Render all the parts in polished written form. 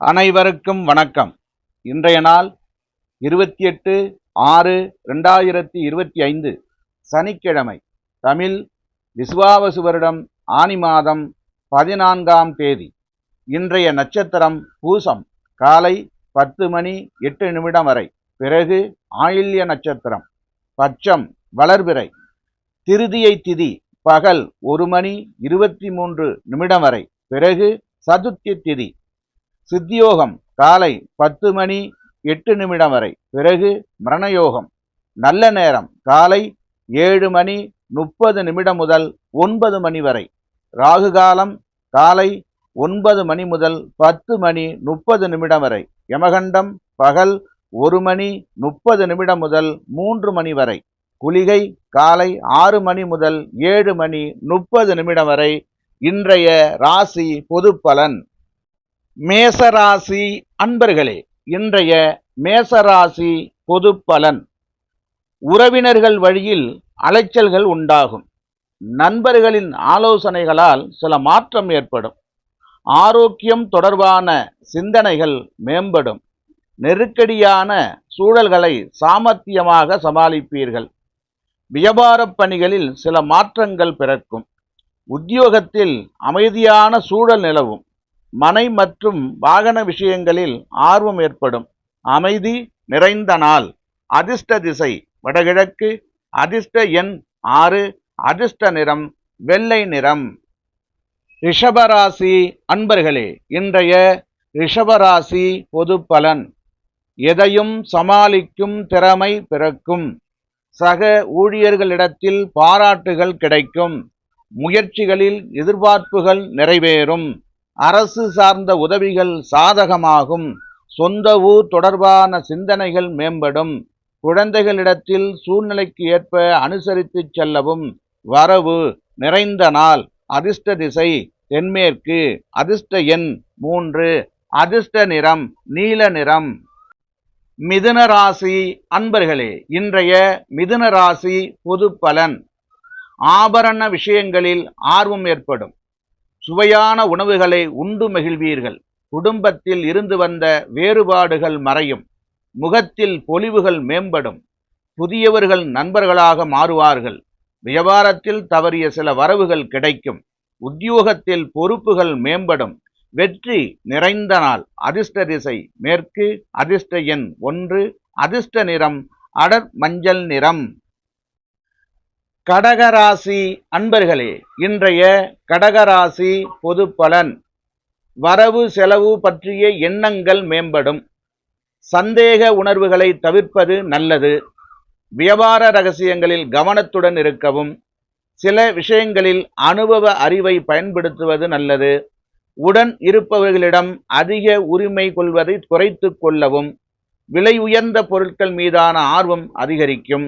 அனைவருக்கும் வணக்கம். இன்றைய நாள் 28/6/2025 சனிக்கிழமை. தமிழ் விசுவாவசு வருடம் ஆனி மாதம் 14ஆம் தேதி. இன்றைய நட்சத்திரம் பூசம். காலை 10:08 வரை. பிறகு ஆயில்ய நட்சத்திரம். பட்சம் வளர்பிறை. திருதியை திதி பகல் 1:23 வரை. பிறகு சதுர்த்தி திதி. சித்தியோகம் காலை 10:08 வரை. பிறகு மரணயோகம். நல்ல நேரம் காலை 7:30 முதல் 9 மணி வரை. ராகு காலம் காலை 9 முதல் 10:30 வரை. யமகண்டம் பகல் 1:30 முதல் 3 மணி வரை. குளிகை காலை 6 முதல் 7:30 வரை. இன்றைய ராசி பொது பலன். மேசராசி அன்பர்களே, இன்றைய மேசராசி பொது பலன். உறவினர்கள் வழியில் அலைச்சல்கள் உண்டாகும். நண்பர்களின் ஆலோசனைகளால் சில மாற்றம் ஏற்படும். ஆரோக்கியம் தொடர்பான சிந்தனைகள் மேம்படும். நெருக்கடியான சூழல்களை சாமர்த்தியமாக சமாளிப்பீர்கள். வியாபார பணிகளில் சில மாற்றங்கள் பிறக்கும். உத்தியோகத்தில் அமைதியான சூழல் நிலவும். மனை மற்றும் வாகன விஷயங்களில் ஆர்வம் ஏற்படும். அமைதி நிறைந்த நாள். அதிர்ஷ்ட திசை வடகிழக்கு. அதிர்ஷ்ட எண் 6. அதிர்ஷ்ட நிறம் வெள்ளை நிறம். ரிஷபராசி அன்பர்களே, இன்றைய ரிஷபராசி பொது பலன். எதையும் சமாளிக்கும் திறமை பிறக்கும். சக ஊழியர்களிடத்தில் பாராட்டுகள் கிடைக்கும். முயற்சிகளில் எதிர்பார்ப்புகள் நிறைவேறும். அரசு சார்ந்த உதவிகள் சாதகமாகும். சொந்த ஊர் தொடர்பான சிந்தனைகள் மேம்படும். குழந்தைகளிடத்தில் சூழ்நிலைக்கு ஏற்ப அனுசரித்து செல்லவும். வரவு நிறைந்த நாள். அதிர்ஷ்ட திசை தென்மேற்கு. அதிர்ஷ்ட எண் 3. அதிர்ஷ்ட நிறம் நீல நிறம். மிதுன ராசி அன்பர்களே, இன்றைய மிதுன ராசி பொது பலன். ஆபரண விஷயங்களில் ஆர்வம் ஏற்படும். சுவையான உணவுகளை உண்டு மகிழ்வீர்கள். குடும்பத்தில் இருந்து வந்த வேறுபாடுகள் மறையும். முகத்தில் பொலிவுகள் மேம்படும். புதியவர்கள் நண்பர்களாக மாறுவார்கள். வியாபாரத்தில் தவறிய சில வரவுகள் கிடைக்கும். உத்தியோகத்தில் பொறுப்புகள் மேம்படும். வெற்றி நிறைந்த நாள். அதிர்ஷ்ட திசை மேற்கு. அதிர்ஷ்ட எண் 1. அதிர்ஷ்ட நிறம் அடர் மஞ்சள் நிறம். கடகராசி அன்பர்களே, இன்றைய கடகராசி பொது பலன். வரவு செலவு பற்றிய எண்ணங்கள் மேம்படும். சந்தேக உணர்வுகளை தவிர்ப்பது நல்லது. வியாபார ரகசியங்களில் கவனத்துடன் இருக்கவும். சில விஷயங்களில் அனுபவ அறிவை பயன்படுத்துவது நல்லது. உடன் இருப்பவர்களிடம் அதிக உரிமை கொள்வதை குறைத்து கொள்ளவும். விலை உயர்ந்த பொருட்கள் மீதான ஆர்வம் அதிகரிக்கும்.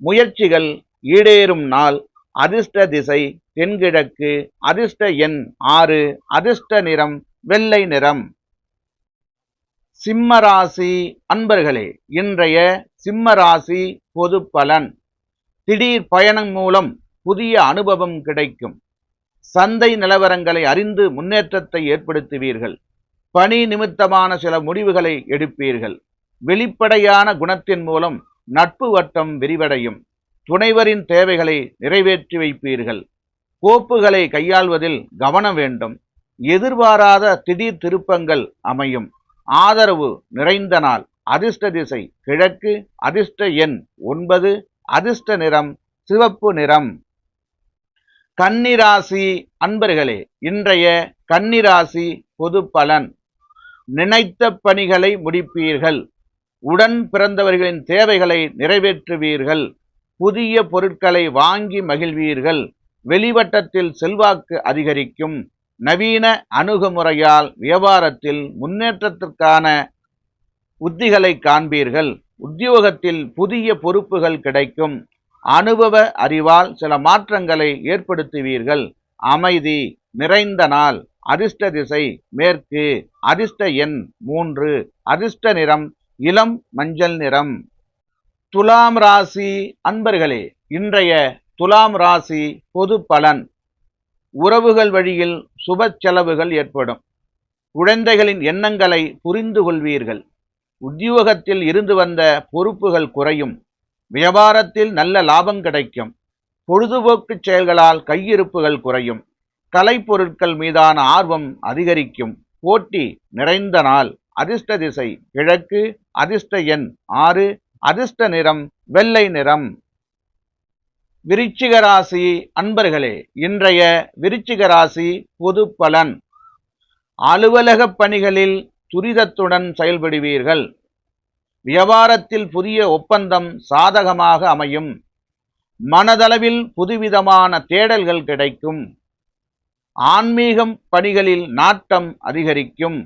முயற்சிகள் ஈடேறும் நாள். அதிர்ஷ்ட திசை தென்கிழக்கு. அதிர்ஷ்ட எண் 6. அதிர்ஷ்ட நிறம் வெள்ளை நிறம். சிம்மராசி அன்பர்களே, இன்றைய சிம்மராசி பொது பலன். திடீர் பயணம் மூலம் புதிய அனுபவம் கிடைக்கும். சந்தை நிலவரங்களை அறிந்து முன்னேற்றத்தை ஏற்படுத்துவீர்கள். பணி நிமித்தமான சில முடிவுகளை எடுப்பீர்கள். வெளிப்படையான குணத்தின் மூலம் நட்பு வட்டம் விரிவடையும். துணைவரின் தேவைகளை நிறைவேற்றி வைப்பீர்கள். கோப்புகளை கையாள்வதில் கவனம் வேண்டும். எதிர்பாராத திடீர் திருப்பங்கள் அமையும். ஆதரவு நிறைந்த நாள். அதிர்ஷ்ட திசை கிழக்கு. அதிர்ஷ்ட எண் 9. அதிர்ஷ்ட நிறம் சிவப்பு நிறம். கன்னிராசி அன்பர்களே, இன்றைய கன்னிராசி பொது பலன். நினைத்த பணிகளை முடிப்பீர்கள். உடன் பிறந்தவர்களின் தேவைகளை நிறைவேற்றுவீர்கள். புதிய பொருட்களை வாங்கி மகிழ்வீர்கள். வெளிவட்டத்தில் செல்வாக்கு அதிகரிக்கும். நவீன அணுகுமுறையால் வியாபாரத்தில் முன்னேற்றத்திற்கான உத்திகளை காண்பீர்கள். உத்தியோகத்தில் புதிய பொறுப்புகள் கிடைக்கும். அனுபவ அறிவால் சில மாற்றங்களை ஏற்படுத்துவீர்கள். அமைதி நிறைந்த நாள். அதிர்ஷ்ட திசை மேற்கு. அதிர்ஷ்ட எண் 3. அதிர்ஷ்ட நிறம் இளம் மஞ்சள் நிறம். துலாம் ராசி அன்பர்களே, இன்றைய துலாம் ராசி பொது பலன். உறவுகள் வழியில் சுப செலவுகள் ஏற்படும். குழந்தைகளின் எண்ணங்களை புரிந்து கொள்வீர்கள். உத்தியோகத்தில் இருந்து வந்த பொறுப்புகள் குறையும். வியாபாரத்தில் நல்ல லாபம் கிடைக்கும். பொழுதுபோக்கு செயல்களால் கையிருப்புகள் குறையும். கலைப்பொருட்கள் மீதான ஆர்வம் அதிகரிக்கும். போட்டி நிறைந்த நாள். அதிர்ஷ்ட திசை கிழக்கு. அதிர்ஷ்ட எண் 6. அதிர்ஷ்ட நிறம் வெள்ளை நிறம். விருச்சிக ராசி அன்பர்களே, இன்றைய விருச்சிக ராசி பொது பலன். அலுவலக பணிகளில் துரிதத்துடன் செயல்படுவீர்கள். வியாபாரத்தில் புதிய ஒப்பந்தம் சாதகமாக அமையும். மனதளவில் புதுவிதமான தேடல்கள் கிடைக்கும். ஆன்மீகம் பணிகளில் நாட்டம் அதிகரிக்கும்.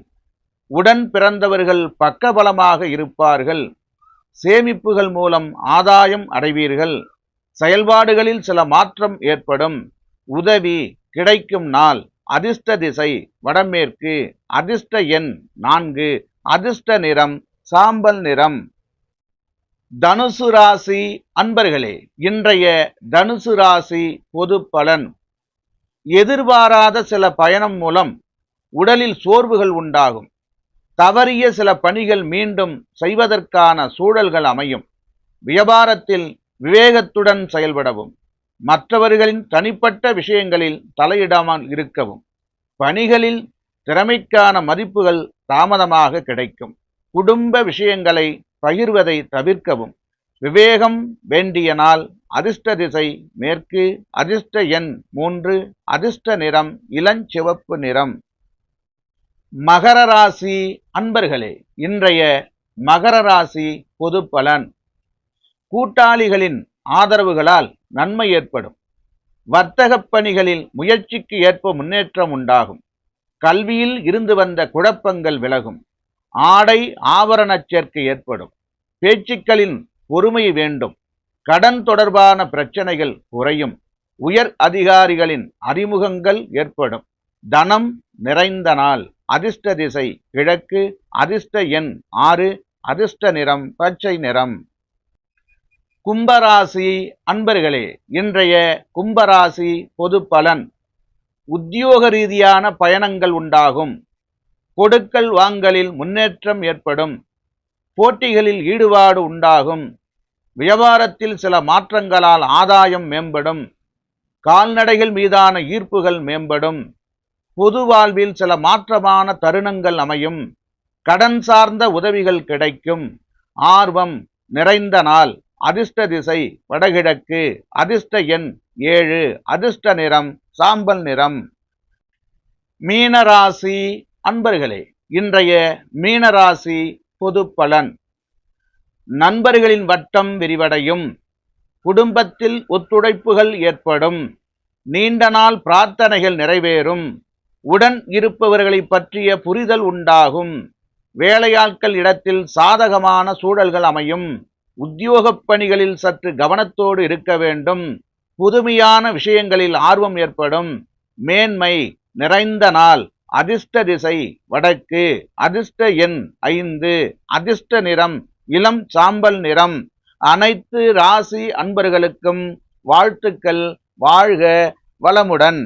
உடன் பிறந்தவர்கள் பக்கபலமாக இருப்பார்கள். சேமிப்புகள் மூலம் ஆதாயம் அடைவீர்கள். செயல்பாடுகளில் சில மாற்றம் ஏற்படும். உதவி கிடைக்கும் நாள். அதிர்ஷ்ட திசை வடமேற்கு. அதிர்ஷ்ட எண் 4. அதிர்ஷ்ட நிறம் சாம்பல் நிறம். தனுசு ராசி அன்பர்களே, இன்றைய தனுசு ராசி பொது பலன். எதிர்பாராத சில பயணம் மூலம் உடலில் சோர்வுகள் உண்டாகும். தவறிய சில பணிகள் மீண்டும் செய்வதற்கான சூழல்கள் அமையும். வியாபாரத்தில் விவேகத்துடன் செயல்படவும். மற்றவர்களின் தனிப்பட்ட விஷயங்களில் தலையிடாமல் இருக்கவும். பணிகளில் திறமைக்கான மதிப்புகள் தாமதமாக கிடைக்கும். குடும்ப விஷயங்களை பகிர்வதை தவிர்க்கவும். விவேகம் வேண்டிய நாள். அதிர்ஷ்ட திசை மேற்கு. அதிர்ஷ்ட எண் 3. அதிர்ஷ்ட நிறம் இளஞ்சிவப்பு நிறம். மகர ராசி அன்பர்களே, இன்றைய மகர ராசி பொது பலன். கூட்டாளிகளின் ஆதரவுகளால் நன்மை ஏற்படும். வர்த்தக பணிகளில் முயற்சிக்கு ஏற்ப முன்னேற்றம் உண்டாகும். கல்வியில் இருந்து வந்த குழப்பங்கள் விலகும். ஆடை ஆபரண சேர்க்கை ஏற்படும். பேச்சுக்களின் பொறுமை வேண்டும். கடன் தொடர்பான பிரச்சனைகள் குறையும். உயர் அதிகாரிகளின் அறிமுகங்கள் ஏற்படும். தனம் நிறைந்த நாள். அதிர்ஷ்ட திசை கிழக்கு. அதிர்ஷ்ட எண் 6. அதிர்ஷ்ட நிறம் பச்சை நிறம். கும்பராசி அன்பர்களே, இன்றைய கும்பராசி பொது பலன். உத்தியோக ரீதியான பயணங்கள் உண்டாகும். கொடுக்கல் வாங்கலில் முன்னேற்றம் ஏற்படும். போட்டிகளில் ஈடுபாடு உண்டாகும். வியாபாரத்தில் சில மாற்றங்களால் ஆதாயம் மேம்படும். கால்நடைகள் மீதான ஈர்ப்புகள் மேம்படும். பொது வாழ்வில் சில மாற்றமான தருணங்கள் அமையும். கடன் சார்ந்த உதவிகள் கிடைக்கும். ஆர்வம் நிறைந்த நாள். அதிர்ஷ்ட திசை வடகிழக்கு. அதிர்ஷ்ட எண் 7. அதிர்ஷ்ட நிறம் சாம்பல் நிறம். மீனராசி அன்பர்களே, இன்றைய மீனராசி பொது பலன். நண்பர்களின் வட்டம் விரிவடையும். குடும்பத்தில் ஒத்துழைப்புகள் ஏற்படும். நீண்ட நாள் பிரார்த்தனைகள் நிறைவேறும். உடன் இருப்பவர்களை பற்றிய புரிதல் உண்டாகும். வேலையாட்கள் இடத்தில் சாதகமான சூழல்கள் அமையும். உத்தியோகப் பணிகளில் சற்று கவனத்தோடு இருக்க வேண்டும். புதுமையான விஷயங்களில் ஆர்வம் ஏற்படும். மேன்மை நிறைந்த நாள். அதிர்ஷ்ட திசை வடக்கு. அதிர்ஷ்ட எண் 5. அதிர்ஷ்ட நிறம் இளம் சாம்பல் நிறம். அனைத்து ராசி அன்பர்களுக்கும் வாழ்த்துக்கள். வாழ்க வளமுடன்.